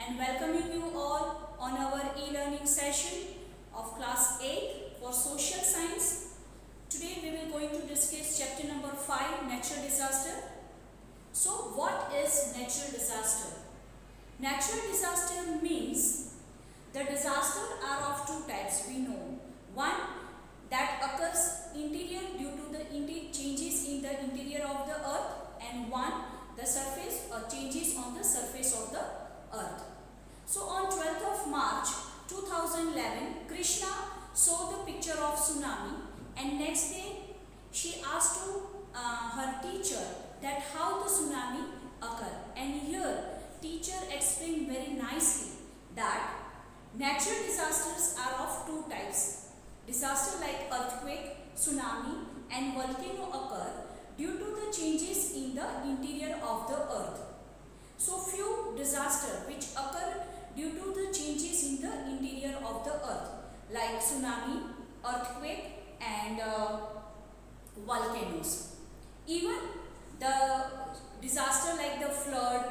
and welcoming you all on our e-learning session of class 8 for social science. Today we will going to discuss chapter number 5, natural disaster. So what is natural disaster? Natural disaster means the disaster are of two types we know. One that occurs interior due to the changes in the interior of the earth, and one the surface or changes on the surface of the earth. So on 12th of March 2011, Krishna saw the picture of tsunami, and next day she asked to her teacher that how the tsunami occurred, and here teacher explained very nicely that natural disasters are of two types. Disaster like earthquake, tsunami and volcano occur due to the changes in the interior of the earth. So few disasters which occur due to the changes in the interior of the earth like tsunami, earthquake and volcanoes. Even the disaster like the flood,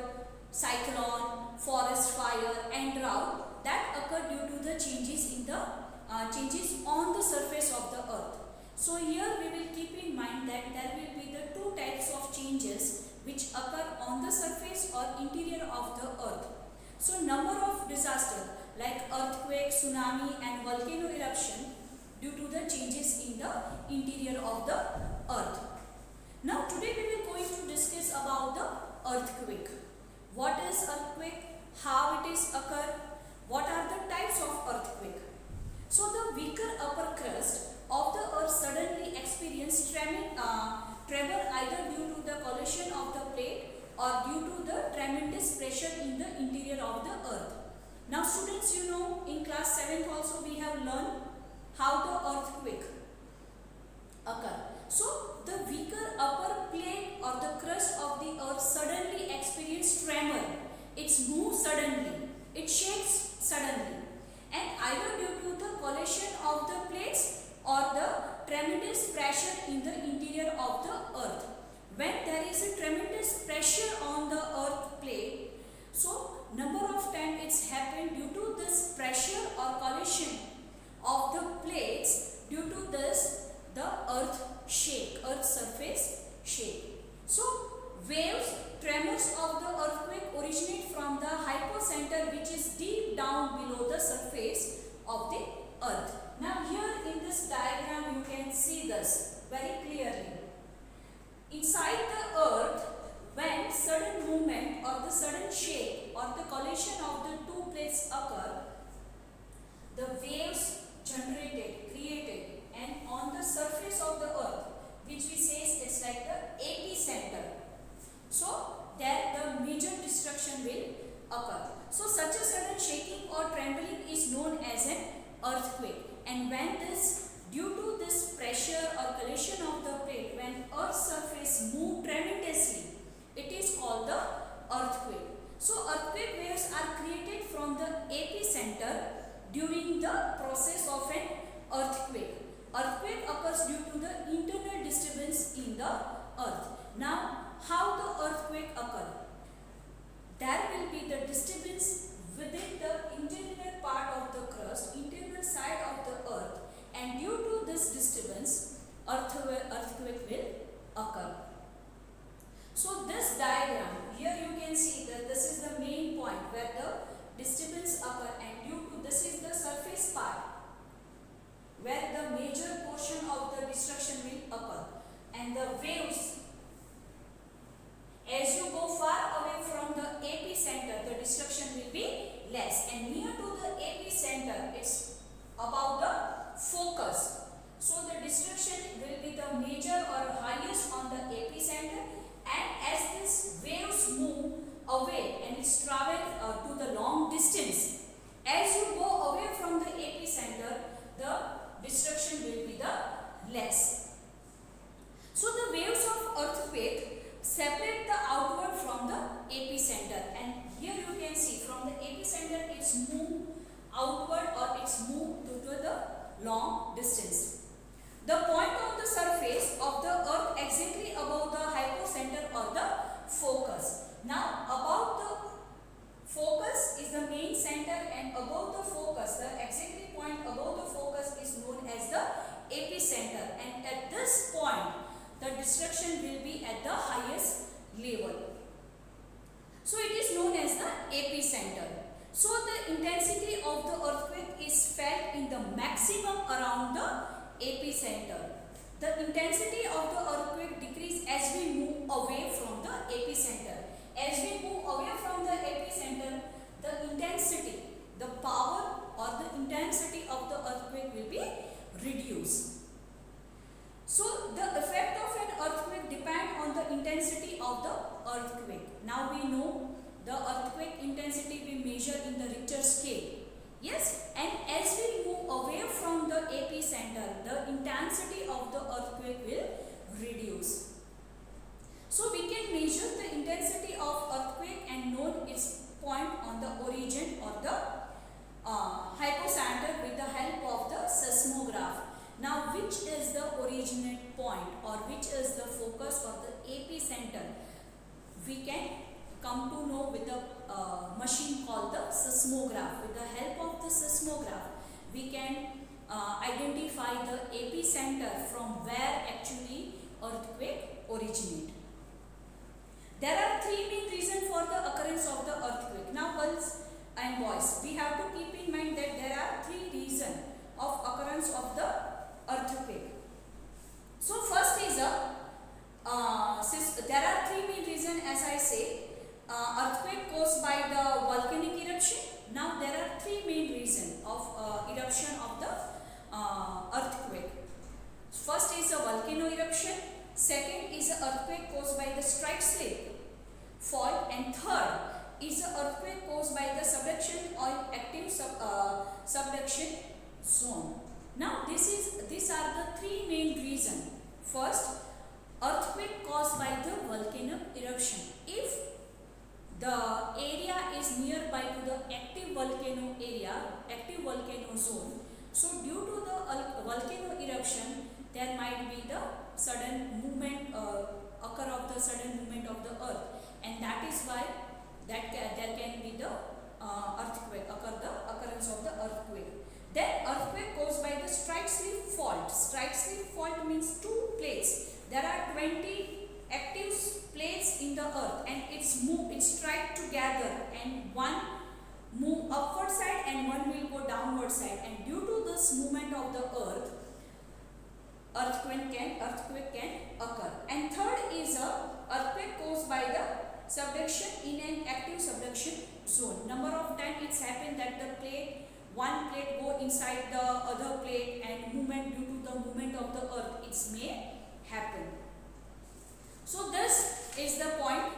cyclone, forest fire and drought that occur due to the changes in the changes on the surface of the earth. So here we will keep in mind that there will be the two types of changes which occur on the surface or interior of the earth. So number of disasters like earthquake, tsunami and volcano eruption due to the changes in the interior of the earth. Now today we will going to discuss about the earthquake. What is earthquake? How it is occur? What are the types of earthquake? So the weaker upper crust of the earth suddenly experience tremor either due to the collision of the plate or due to the tremendous pressure in the interior of the earth. Now students, you know in class 7th also we have learned how the earthquake occur. So the weaker upper plate or the crust of the earth suddenly experience tremor. It moves suddenly, it shakes suddenly, and either due to the collision of the plates or the tremendous pressure in the interior of the earth. When there is a tremendous pressure on the earth plate, so number of times it's happened due to this pressure or collision of the plates, due to this the earth surface shake. So waves, tremors of the earthquake originate from the hypocenter, which is deep down below the surface of the earth. Now here in this diagram you can see this very clearly. Inside the earth, when sudden movement or the sudden shake or the collision of the two plates occur, the waves created and on the surface of the earth, which we say it's like the epicenter. So there the major destruction will occur. So such a sudden shaking or trembling is known as an earthquake, and when this due to this pressure or collision of the plate, when earth's surface move tremendously, it is called the earthquake. So earthquake waves are created from the epicenter during the process of an earthquake. Earthquake occurs due to the internal disturbance in the earth. Now how the earthquake occur? There will be the disturbance within the interior part of the crust, interior side of the earth, and due to this disturbance, earthquake will occur. So this diagram, here you can see that this is the main point where the disturbance occur, and due to this is the surface part where the major portion of the destruction will occur, and the waves, as you go far away from the epicenter, the destruction will be less, and near to the epicenter it's about the focus. So the destruction will be the major or highest on the epicenter, and as these waves move away and it's travel to the long distance, as you go away from the epicenter, the destruction will be the less. So the waves of earthquake separate the outward from the epicenter, and here you can see from the epicenter it's moved outward or it's moved to the long distance. The point on the surface of the earth exactly above the hypocenter or the focus. Now about the focus is the and above the focus, the exactly point above the focus is known as the epicenter, and at this point the destruction will be at the highest level. So it is known as the epicenter. So the intensity of the earthquake is felt in the maximum around the epicenter. The intensity of the earthquake decreases as we move away from the epicenter. As we move away from the epicenter, the intensity, the power or the intensity of the earthquake will be reduced. So the effect of an earthquake depends on the intensity of the earthquake. Now we know the earthquake intensity we measure in the Richter scale. Yes, and as we move away from the epicenter, the intensity of the earthquake will reduce. So we can measure the intensity of earthquake and note its point on the origin or the hypocenter with the help of the seismograph. Now which is the originate point or which is the focus or the epicenter, we can come to know with a machine called the seismograph. With the help of the seismograph, we can identify the epicenter from where actually earthquake originate. There are three main reasons for the occurrence of the earthquake. Now girls and boys, we have to keep in mind that there are three reasons of occurrence of the earthquake. So first is there are three main reasons, as I say. Earthquake caused by the volcanic eruption. Now there are three main reasons of eruption of the earthquake. First is a volcano eruption, second is an earthquake caused by the strike slip fault, and third is an earthquake caused by the subduction or active subduction zone. Now these are the three main reasons. First, earthquake caused by the volcano eruption. If the area is nearby to the active volcano area, active volcano zone, so due to the volcano eruption, there might be the sudden movement occur of the sudden movement of the earth, and that is why there can be the earthquake occurrence of the earthquake. Then earthquake caused by the strike slip fault. Strike slip fault means two plates. There are 20 active plates in the earth, and it's strike together, and one move upward side and one will go downward side, and due to this movement of the earth, earthquake can occur. And third is a earthquake caused by the subduction in an active subduction zone. Number of times it's happened that the one plate go inside the other plate, and movement due to the movement of the earth it may happen. So this is the point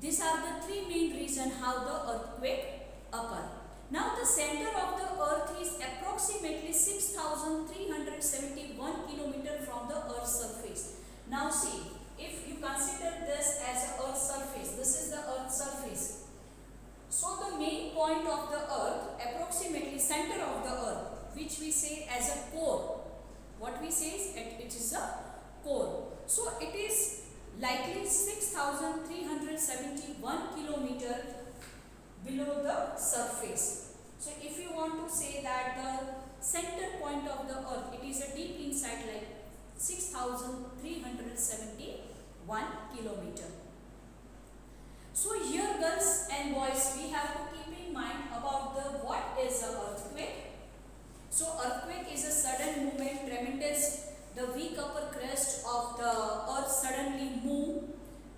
these are the three main reasons how the earthquake occur. Now the center of the earth is approximately 6,371 km from the earth's surface. Now see, if you consider this as a earth's surface, this is the earth's surface. So the main point of the earth, approximately center of the earth, which we say as a core. What we say is it is a core. So it is likely 6,371 km below the surface. So if you want to say that the center point of the earth, it is a deep inside, like 6,371 km. So here girls and boys, we have to keep in mind about what is an earthquake. So earthquake is a sudden movement, tremendous, the weak upper crust of the earth suddenly move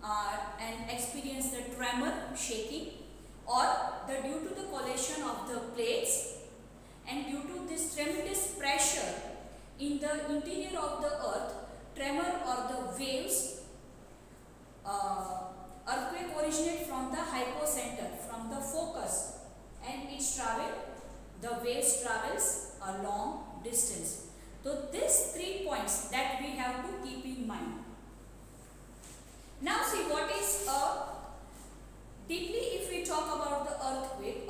and experience the tremor, shaking, or due to the collision of the plates, and due to this tremendous pressure in the interior of the earth, tremor or the waves, earthquake originate from the hypocenter, from the focus, and the waves travels a long distance. So these 3 points that we have to keep in mind. Now see, what is deeply if we talk about the earthquake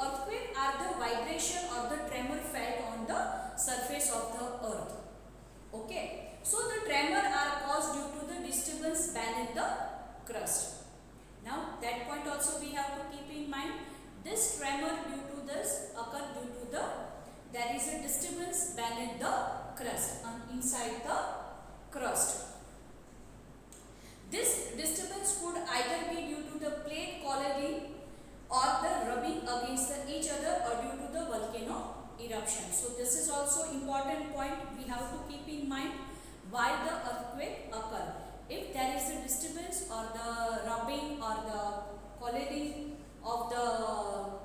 are the vibration or the tremor felt on the surface of the earth. Okay, so the tremor are caused due to the disturbance beneath the crust. Now that point also we have to keep in mind. This tremor due to this occur due to the there is a disturbance beneath the crust and inside the crust. This disturbance could either be due to the plate colliding or the rubbing against each other or due to the volcano eruption. So this is also important point we have to keep in mind why the earthquake occur. If there is a disturbance or the rubbing or the colliding of the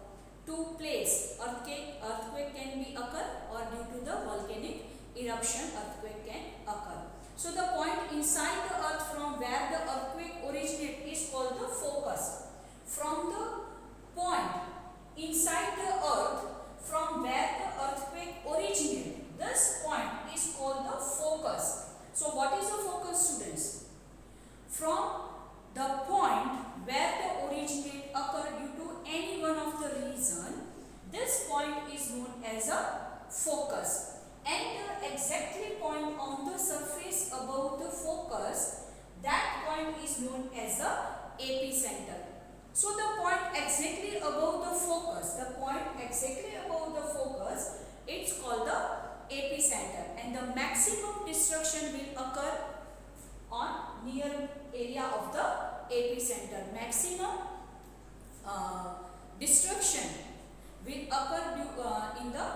two plates, earthquake can be occur, or due to the volcanic eruption earthquake can occur. So the point inside the earth from where the earthquake originates is called the focus. From the point inside the earth from where the earthquake originates, this point is called the focus. So what is the focus, students? From the point where the originate occur due to any one of the reason, this point is known as a focus. And the exactly point on the surface above the focus, that point is known as the epicenter. So the point exactly above the focus, it's called the epicenter, and the maximum destruction will occur on near area of the epicenter. Maximum destruction will occur in the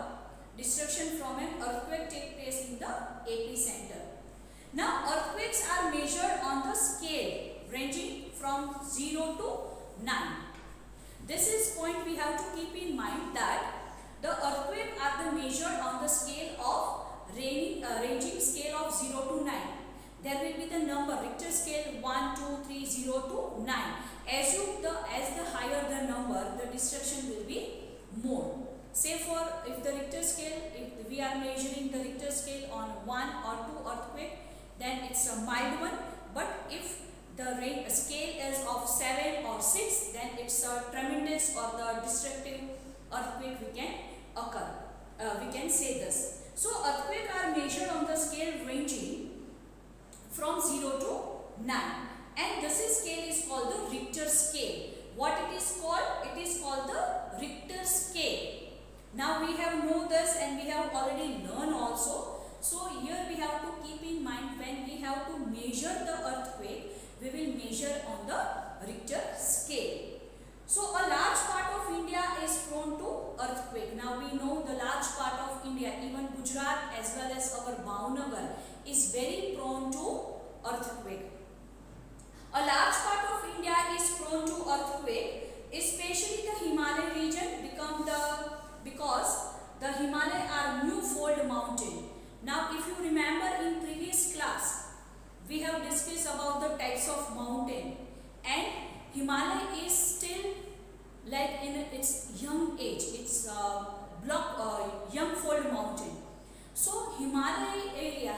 destruction from an earthquake take place in the epicenter. Now earthquakes are measured on the scale ranging from 0 to 9. This is point we have to keep in mind that the earthquake are the measured on the scale of ranging scale of 0 to 9. There will be the number Richter scale 1, 2, 3, 0 to 9. As the higher the number, the destruction will be more. Say for if the Richter scale, if we are measuring the Richter scale on 1 or 2 earthquake, then it's a mild one. But if the scale is of 7 or 6, then it's a tremendous or the destructive earthquake we can occur. We can say this. So earthquake are measured on the scale ranging from 0 to 9, and this scale is called the Richter scale. What it is called? It is called the Richter scale. Now we have know this and we have already learned also. So here we have to keep in mind when we have to measure the earthquake, we will measure on the Richter scale. So a large part of India is prone to earthquake. Now we know the large part of India, even Gujarat as well as our Bhavnagar, is very prone to earthquake. A large part of India is prone to earthquake, especially the Himalaya region because the Himalaya are new fold mountain. Now if you remember in previous class, we have discussed about the types of mountain, and Himalaya is still like in its young age, it's young fold mountain. So Himalayan area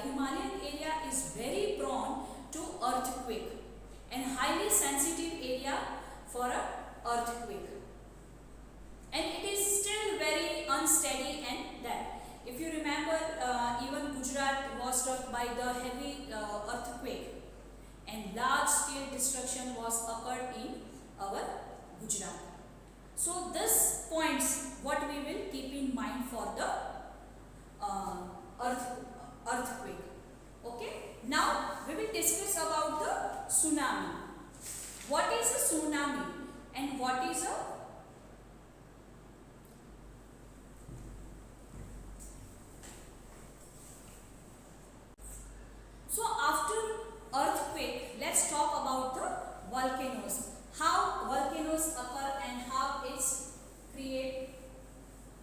is very prone to earthquake and highly sensitive area for a earthquake, and it is still very unsteady. And that if you remember, even Gujarat was struck by the heavy earthquake, and large scale destruction was occurred in our Gujarat. So this points what we will keep in mind for the earthquake. Okay. Now we will discuss about the tsunami. What is a tsunami and what is a So after earthquake, let's talk about the volcanoes. How volcanoes occur and how it's create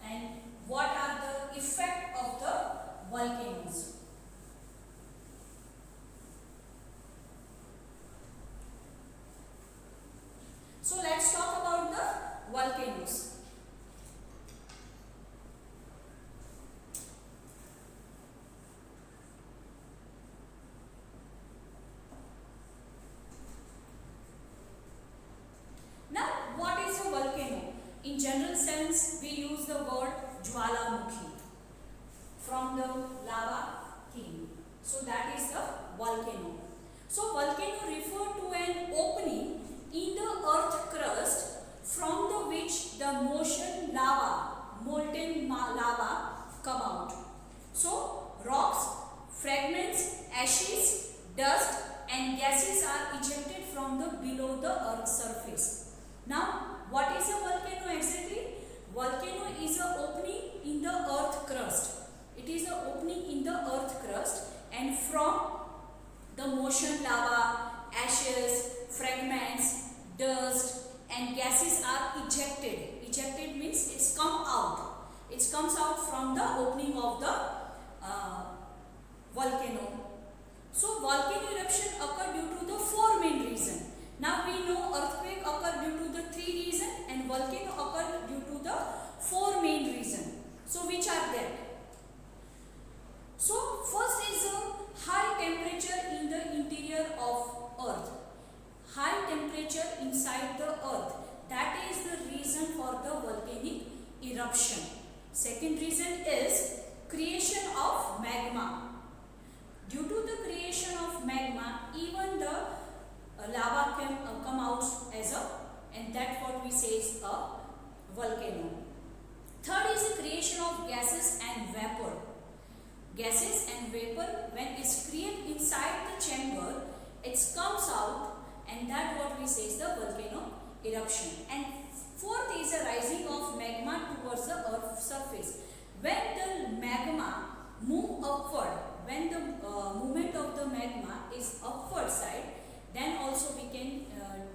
and what are the effect of the volcanoes. So let's talk about the volcanoes. Now, what is a volcano? In general sense, we use the word Jwalamukhi from the lava king. So that is the volcano. So volcano refer to an opening in the earth crust from the which the molten lava come out. So rocks, fragments, ashes, dust and gases are ejected from the below the earth's surface. Now what is a volcano exactly? Volcano is a opening in the earth crust. It is a opening in the earth crust, and from the molten lava, ashes, fragments, dust and gases are ejected. Ejected means it's come out. It comes out from the opening of the volcano. So volcano eruption occur due to the four main reasons. Now we know earthquake occur due to the three reasons and volcano occur due to the four main reasons. So which are that? So first is a high temperature in the interior of earth. High temperature inside the earth, that is the reason for the volcanic eruption. Second reason is creation of magma. Due to the creation of magma, even the lava can come out as a, and that's what we say is a volcano. Third is the creation of gases and vapor. Gases and vapor, when it's created inside the chamber, it comes out, and that what we say is the volcano eruption. And fourth is a rising of magma towards the earth's surface. When the magma move upward, when the movement of the magma is upward side, then also we can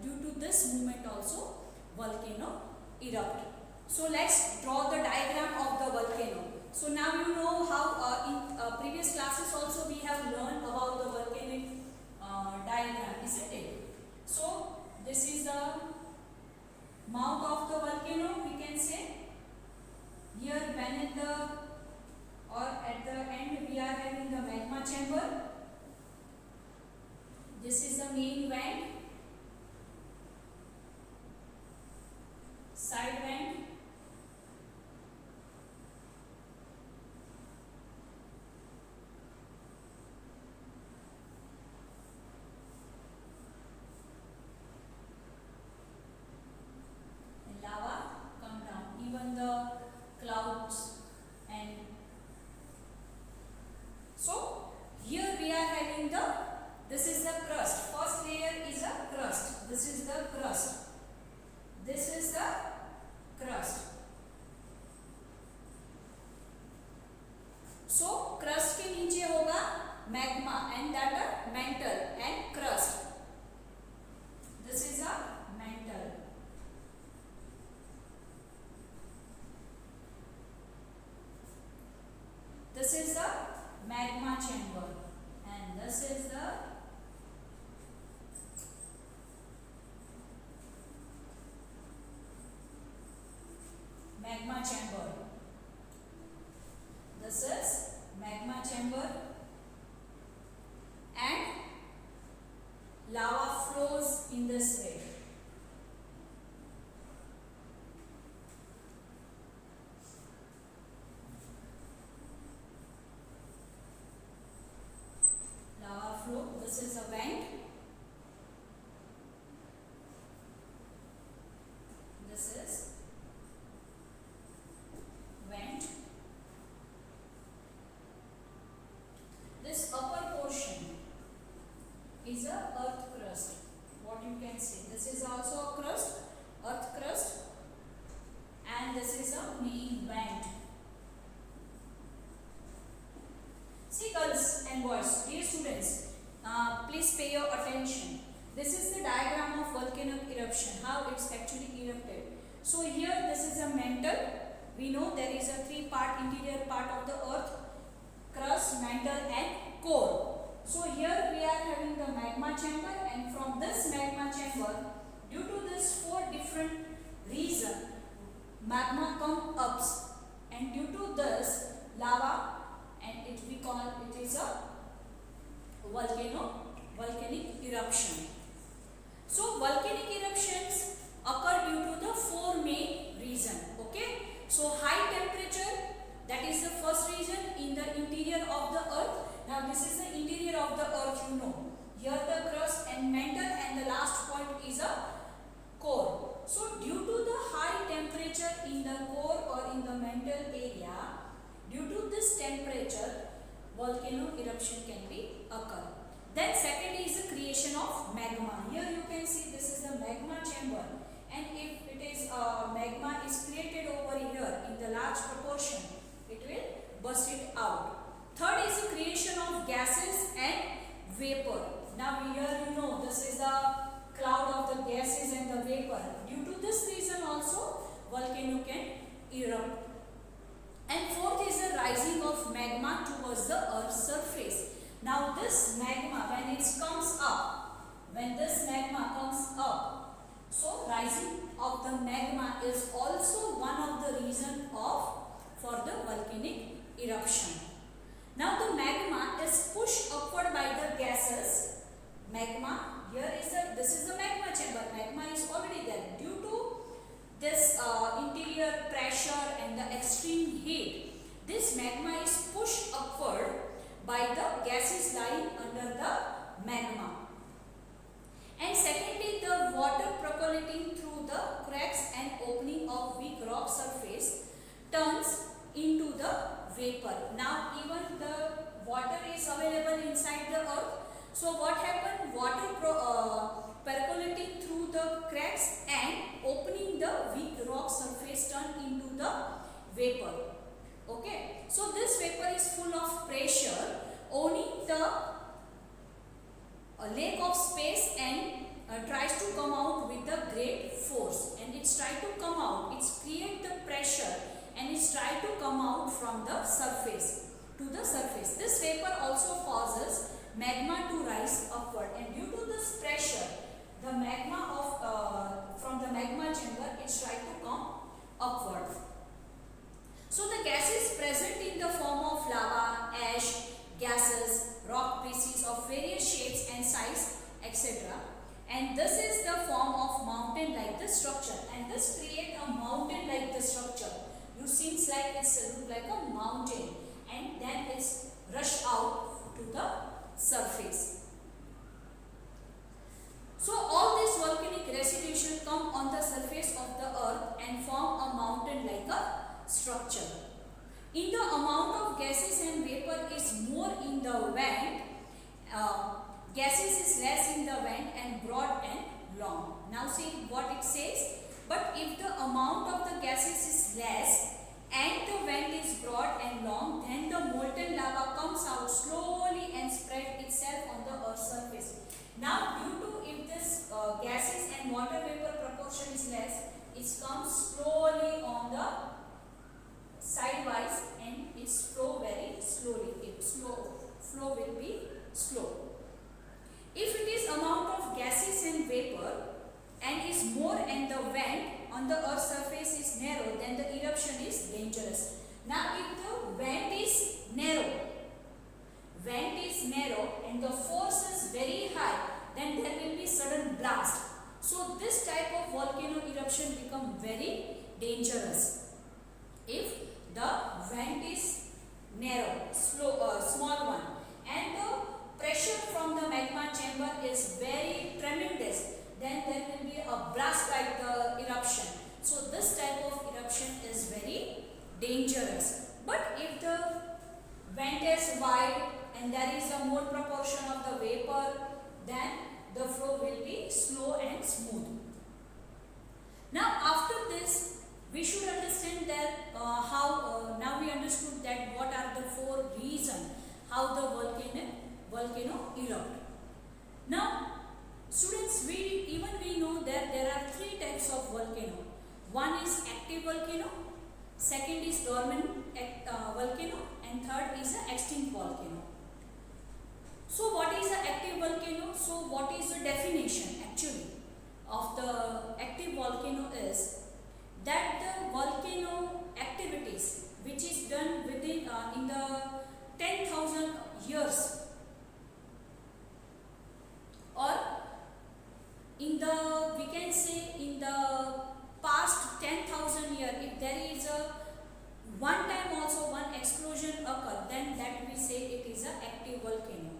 due to this movement also volcano erupt. So let's draw the diagram of the volcano. So now you know how in previous classes also we have learned about the volcanic diagram, isn't it? So this is the mouth of the volcano, we can say. Here beneath the or at the end we are having the magma chamber. This is the main vent, side vent, and lava come down, even the clouds. And so here we are having the, this is the crust. First layer is a crust. This is the crust. This is the crust. So crust के नीचे होगा magma and that are mantle and crust. This is a mantle. This is the magma chamber and this is the magma chamber. This is magma chamber and lava flows in this way. Lava flow, this is a vent. This is vent. This upper portion is a earth crust. What you can see, this is also a crust, earth crust, and this is a main vent. See girls and boys, dear students, please pay your attention. This is the diagram of volcanic eruption, how it's actually erupted. So here this is a mantle. We know there is a three-part interior part of the earth: crust, mantle and core. So here we are having the magma chamber, and from this magma chamber, due to this four different reasons, magma comes up, and due to this lava, and it we call it is a volcanic eruption. So volcanic eruptions occur due to the four main reasons. Okay. So high temperature, that is the first reason in the interior of the earth. Now this is the interior of the earth, you know. Here the crust and mantle, and the last point is a core. So due to the this temperature volcano eruption can be occur. Then second is the creation of magma. Here you can see this is the magma chamber, and if it is magma is created over here in the large proportion, it will burst it out. Third is the creation of gases and vapor. Now here you know this is the cloud of the gases and the vapor. Due to this reason also volcano can erupt. And fourth is the rising of magma towards the earth's surface. Now this magma when it comes up, when this magma comes up, so rising of the magma is also one of the reason for the volcanic eruption. Now the magma is pushed upward by the gases. Magma, here is this is the magma chamber. Magma is already there. Due to this interior pressure and the extreme heat, this magma is pushed upward by the gases lying under the magma. And secondly, the water percolating through the cracks and opening of weak rock surface turns into the vapor. Now even the water is available inside the earth. So what happened? Water percolating through the cracks and opening the weak rock surface turn into the vapor. Okay. So this vapor is full of pressure owning the lack of space and tries to come out with a great force, and it's try to come out, it's create the pressure and it's try to come out from the surface to the surface. This vapor also causes magma to rise upward, and due to this pressure the magma from the magma chamber is try to come upward. So the gases present in the form of lava, ash, gases, rock pieces of various shapes and size, etc. And this is the form of mountain-like the structure, and this create a mountain-like the structure. You seems like it's look like a mountain, and then it's rush out to the surface. So all this volcanic residuation come on the surface of the earth and form a mountain-like a structure. In the amount of gases and vapor is more in the vent, gases is less in the vent and broad and long. Now see what it says. But if the amount of the gases is less and the vent is broad and long, then the molten lava comes out slowly and spread itself on the earth's surface. Now due to if this gases and water vapor proportion is less, it comes slowly on the sidewise and its flow very slowly. Its flow will be slow. If it is amount of gases and vapor and is more and the vent on the earth's surface is narrow, then the eruption is dangerous. Now if the vent is narrow and the force is very high, then there will be sudden blast. So this type of volcano eruption become very dangerous if the vent is narrow, small one, and the pressure from the magma chamber is very tremendous, then there will be a blast like the eruption. So this type of eruption is very dangerous. But if the vent is wide and there is a more proportion of the vapor, then the flow will be slow and smooth. Now after this, we should understand that now we understood that what are the four reasons how the volcano erupt. Now students, we know that there are three types of volcano. One is active volcano, second is dormant volcano, and third is an extinct volcano. So what is an active volcano? So what is the definition actually of the active volcano is that the volcano activities which is done within in the 10,000 years or in the, we can say in the past 10,000 years, if there is a one time also one explosion occur, then that we say it is an active volcano.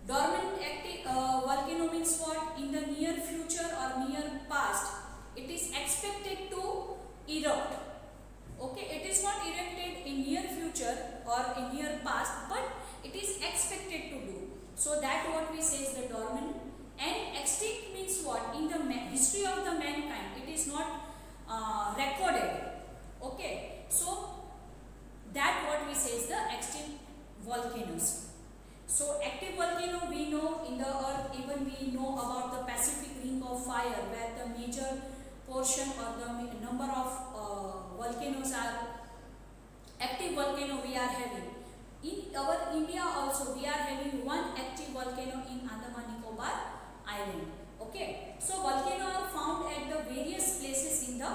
Dormant volcano means what? In the near future or near past, it is expected to erupt. Okay, it is not erupted in near future or in near past, but it is expected to do. So that what we say is the dormant. And extinct means what? In the history of the mankind, it is not recorded. Okay, so that what we say is the extinct volcanoes. So active volcano we know in the earth, even we know about the Pacific Ring of Fire, where the major portion or the number of volcanoes are active volcano we are having. In our India also we are having one active volcano in Andaman Nicobar Island. Okay, so volcanoes are found at the various places in the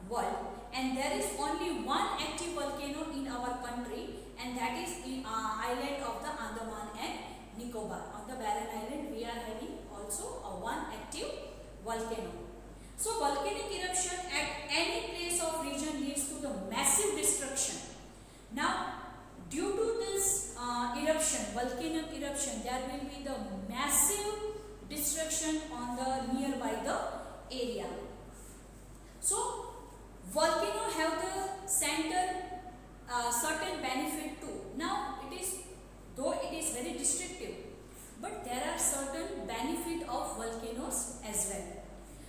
world, and there is only one active volcano in our country, and that is in island of the Andaman and Nicobar. On the barren island we are having also a one active volcano. So volcanic eruption at any place of region leads to the massive destruction. Now due to this eruption, volcanic eruption, there will be the massive destruction on the nearby the area. So volcano have the center certain benefit too. Now it is, though it is very destructive, but there are certain benefit of volcanoes as well.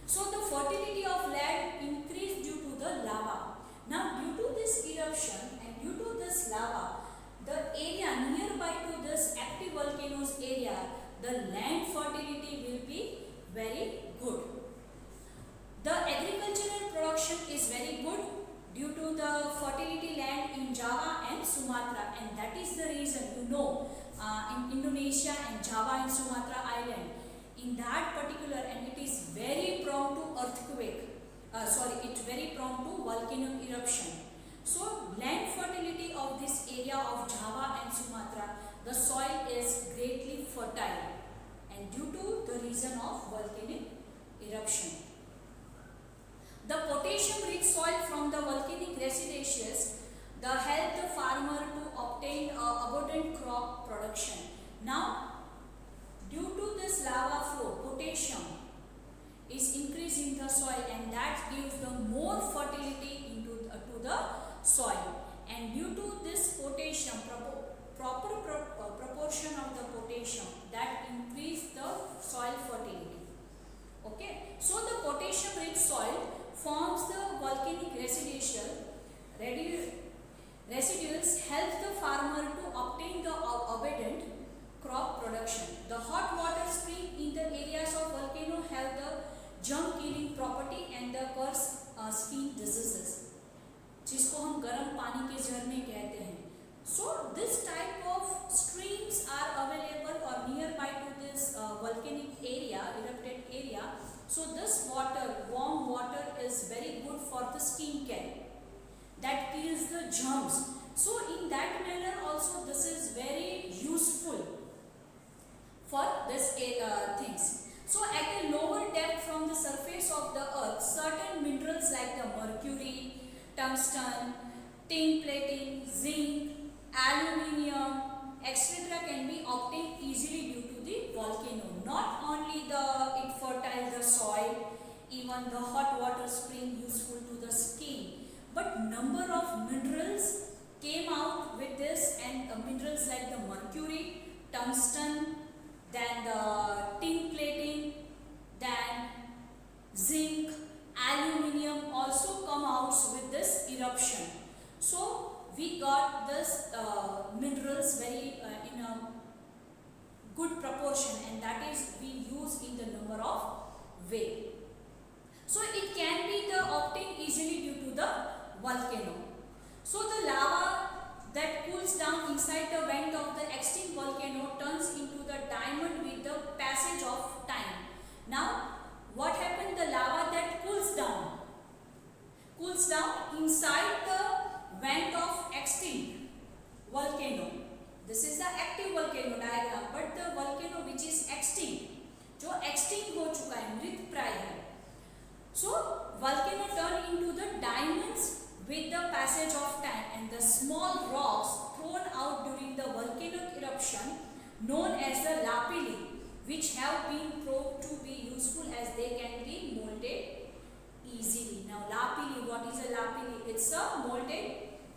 So the fertility of land increased due to the lava. Now due to this eruption and due to this lava, the area nearby to this active volcanoes area, the land fertility will be very good. The agricultural production is very good due to the fertility land in Java and Sumatra, and that is the reason in Indonesia and Java and Sumatra island, in that particular, and it is very prone to earthquake, it's very prone to volcanic eruption. So land fertility of this area of Java and Sumatra, the soil is greatly fertile, and due to the reason of volcanic eruption. The potassium rich soil from the volcanic residues the help the farmer to obtain abundant crop production. Now due to this lava flow, potassium is increased in the soil, and that gives the more fertility into to the soil. And due to this potassium, proper proportion of the potassium, that increase the soil fertility. Okay, so the potassium rich soil forms the volcanic residues help the farmer to obtain the abundant crop production. The hot water spring in the areas of volcano have the germ killing property and the cause skin diseases, जिसको हम गर्म पानी के झरने कहते हैं. So this type of streams are available or nearby to this volcanic area, erupted area. So this water, warm water, is very good for the skin care. That kills the germs. So in that manner also this is very useful for this things. So at a lower depth from the surface of the earth, certain minerals like the mercury, tungsten, tin plating, zinc, aluminium, etc. can be obtained easily due to the volcano. Not only it fertile the soil, even the hot water spring useful to the skin, but number of minerals came out with this, and minerals like the mercury, tungsten, then the tin plating, then zinc, aluminium also come out with this eruption. So we got this minerals very in a good proportion, and that is we use in the number of way. So it can be obtained easily due to the volcano. So the lava that cools down inside the vent of the extinct volcano turns into the diamond with the passage of time. Now what happened? The lava that cools down inside the vent of extinct volcano. This is the active volcano diagram, but the volcano which is extinct, जो extinct हो चुका है, मृत प्राय है. So volcano turn into the diamonds with the passage of time, and the small rocks thrown out during the volcanic eruption known as the lapilli, which have been proved to be useful as they can be molded easily. Now lapilli, what is a lapilli? It's a molded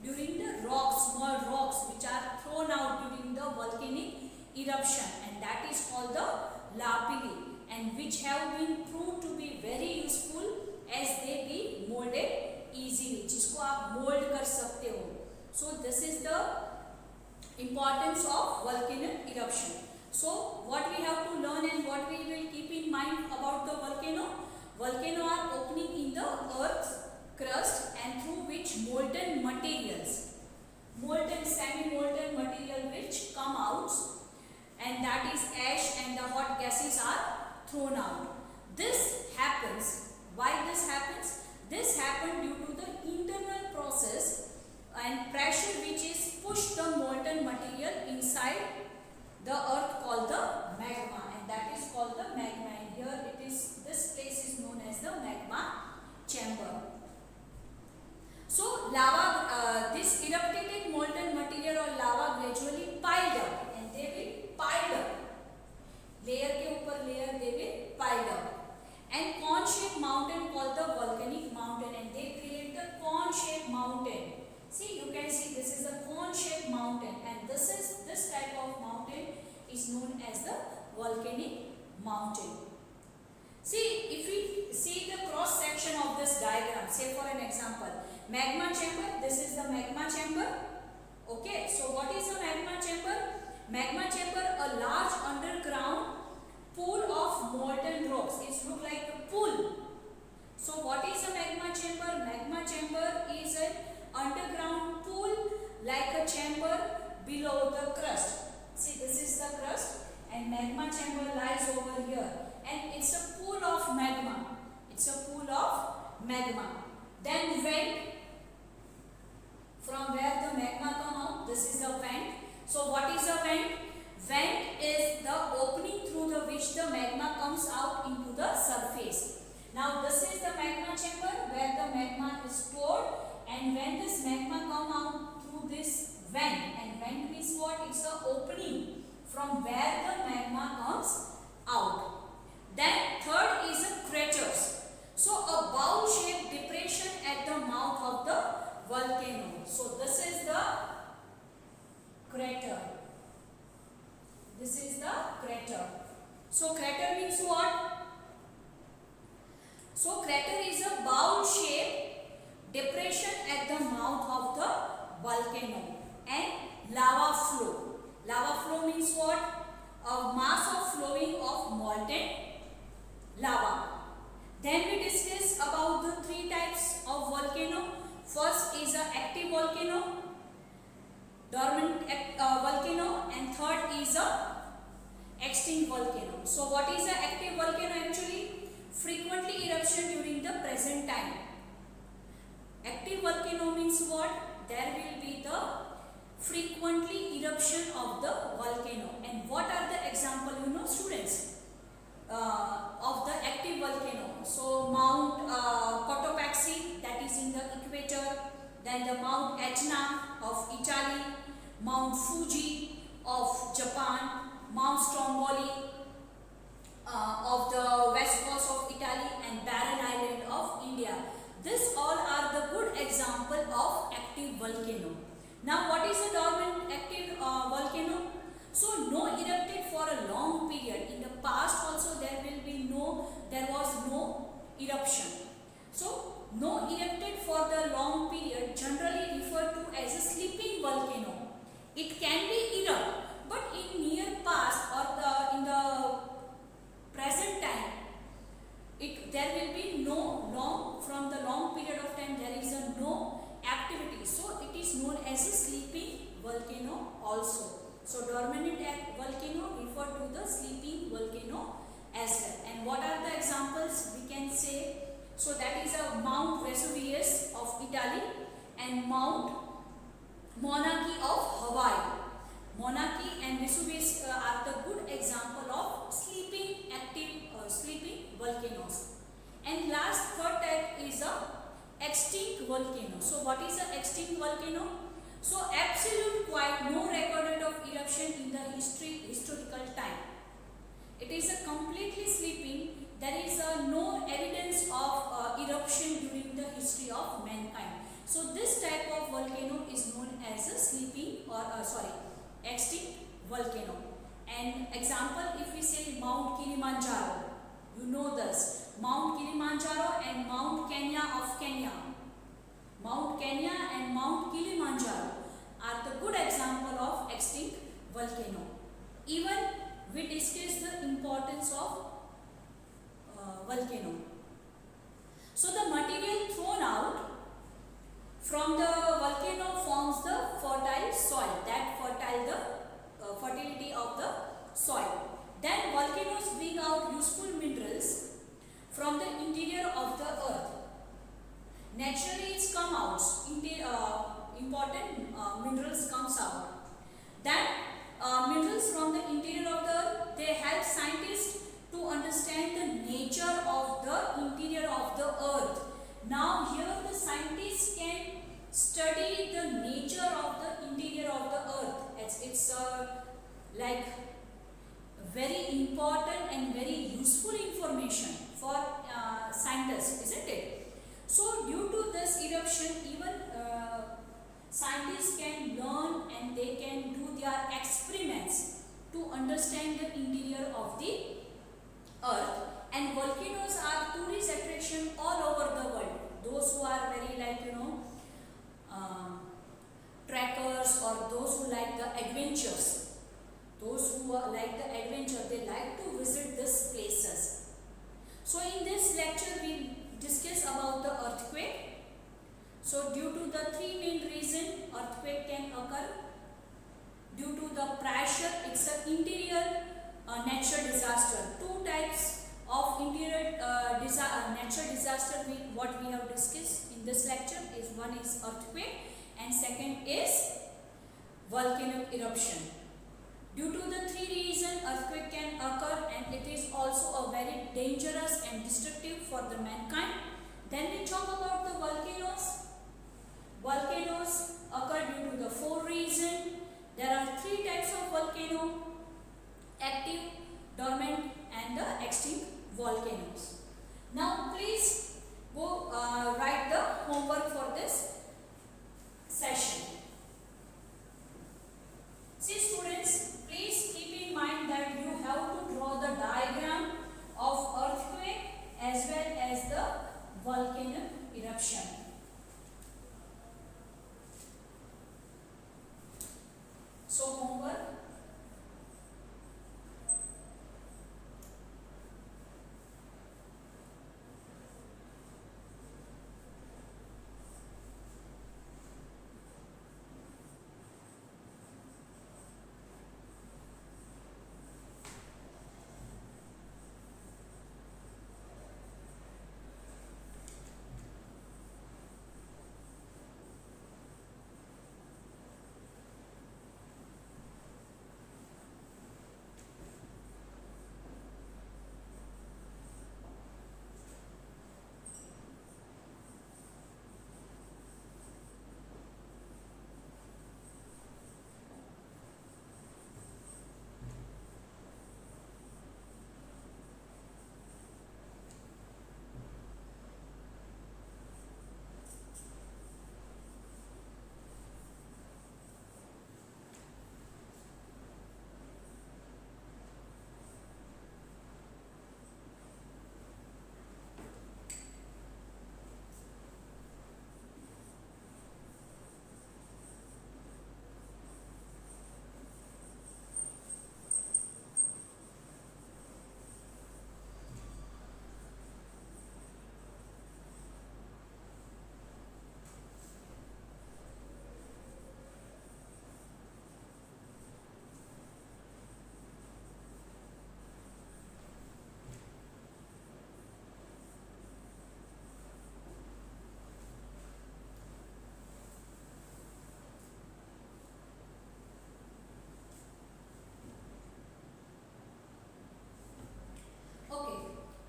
during the rocks, small rocks which are thrown out during the volcanic eruption, and that is called the lapilli, and which have been proved to be very useful as they be molded easily, जिसको आप mold कर सकते हो. So this is the importance of volcanic eruption. So what we have to learn and what we will keep in mind about the volcano? Volcano are opening in the earth's crust and through which molten materials, molten semi-molten material which come out, and that is ash and the hot gases are thrown out. This happens. Why this happens? This happens due to the internal process and pressure which is pushed the molten material inside the earth called the magma, and that is called the magma, and here it is, this place is known as the magma chamber. So lava, this erupted molten material or lava gradually piled up, and they will pile up, layer के ऊपर layer they will pile up, and cone-shaped mountain called the volcanic mountain, and they create the cone-shaped mountain. See, you can see this is a cone-shaped mountain, and this type of mountain is known as the volcanic mountain. See, if we see the cross section of this diagram, say for an example, magma chamber, this is the magma chamber. Okay, so what is a magma chamber? Magma chamber, a large underground pool of molten rocks. It looks like a pool. So what is a magma chamber? Magma chamber is an underground pool like a chamber below the crust. See, this is the crust and magma chamber lies over here, and it's a pool of magma. It's a pool of magma. Then vent, from where the magma come out, this is the vent. So what is a vent? Vent is the opening through the which the magma comes out into the surface. Now this is the magma chamber where the magma is stored, and when this magma come out through this vent, and vent means what? It's a opening from where the magma comes out. Then third is a craters. So a bowl shaped depression at the mouth of the volcano. So this is the crater. This is the crater. So crater means what? So crater is a bowl shaped depression at the mouth of the volcano. And lava flow. Lava flow means what? A mass of flowing of molten lava. Then we discuss about the three types of volcano. First is an active volcano, dormant volcano, and third is a extinct volcano. So what is an active volcano actually? Frequently eruption during the present time. Active volcano means what? There will be the frequently eruption of the volcano. And what are the example, you know, students, of the active volcano? So Mount Cotopaxi, that is in the equator, then the Mount Etna of Italy, Mount Fuji of Japan, Mount Stromboli of the west coast of Italy, and Barren Island of India. This all are the good example of active volcano. Now what is a dormant active volcano? So no erupted for a long period. In the past also there was no eruption. So no erupted for the long period, generally referred to as a sleeping volcano. It can be erupt, but in near past or in the present time, there will be no from the long period of time there is no activity. So it is known as a sleeping volcano also. So dormant volcano refer to the sleeping volcano as well. And what are the examples? We can say eruption during the history of mankind. So this type of volcano is known as a sleeping or extinct volcano. And example, if we say Mount Kilimanjaro, you know this, Mount Kilimanjaro and Mount Kenya of Kenya. Mount Kenya and Mount Kilimanjaro are the good example of extinct volcano. Even we discussed the importance of volcano. So the material thrown out from the volcano forms the fertile soil, that fertility of the soil. Then volcanoes bring out useful minerals from the interior of the earth. Naturally it's come out, important minerals comes out. Then minerals from the interior of the earth, they help scientists to understand the nature of the interior of the earth. Now here the scientists can study the nature of the interior of the earth. It's like very important and very useful information for scientists, isn't it? So due to this eruption, even scientists can learn and they can do their experiments to understand the interior of the earth. And volcanoes are tourist attraction all over the world. Those who are very trekkers or those who like the adventures, they like to visit these places. So in this lecture we discuss about the earthquake. So due to the three main reasons earthquake can occur. Due to the pressure, it's an interior natural disaster. Two types of interior natural disaster what we have discussed in this lecture is, one is earthquake and second is volcanic eruption. Due to the three reasons earthquake can occur, and it is also a very dangerous and destructive for the mankind. Then we talk about the volcanoes. Volcanoes occur due to the four reasons. There are three types of volcano: active, dormant and the extinct volcanoes. Now please go write the homework for this session. See students, please keep in mind that you have to draw the diagram of earthquake as well as the volcanic eruption. So homework.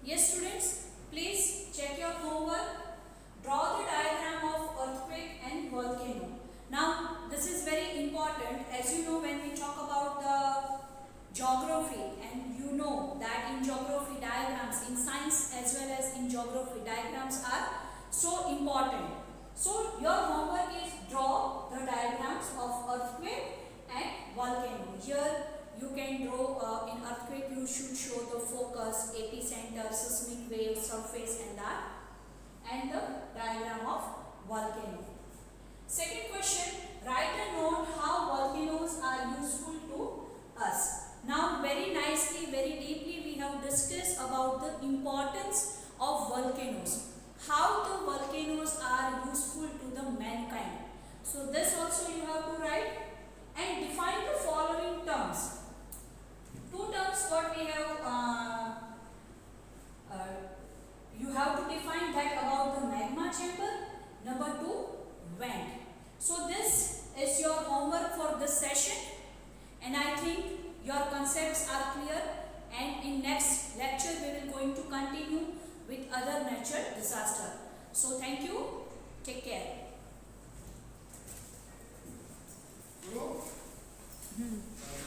Yes students, please check your homework. Draw the diagram of earthquake and volcano. Now this is very important. As you know, when we talk about the geography, and you know that in geography diagrams, in science as well as in geography, diagrams are So important. So your homework is draw the diagrams of earthquake and volcano. Here you can draw in earthquake you should show the focus, epicenter, seismic wave, surface and that, and the diagram of volcano. Second question, write a note how volcanoes are useful to us. Now very nicely, very deeply we have discussed about the importance of volcanoes. How the volcanoes are useful to the mankind. So this also you have to write and define the following terms. Two terms what we have you have to define that about the magma chamber. Number 2, vent. So this is your homework for this session, and I think your concepts are clear, and in next lecture we will going to continue with other natural disaster. So thank you. Take care.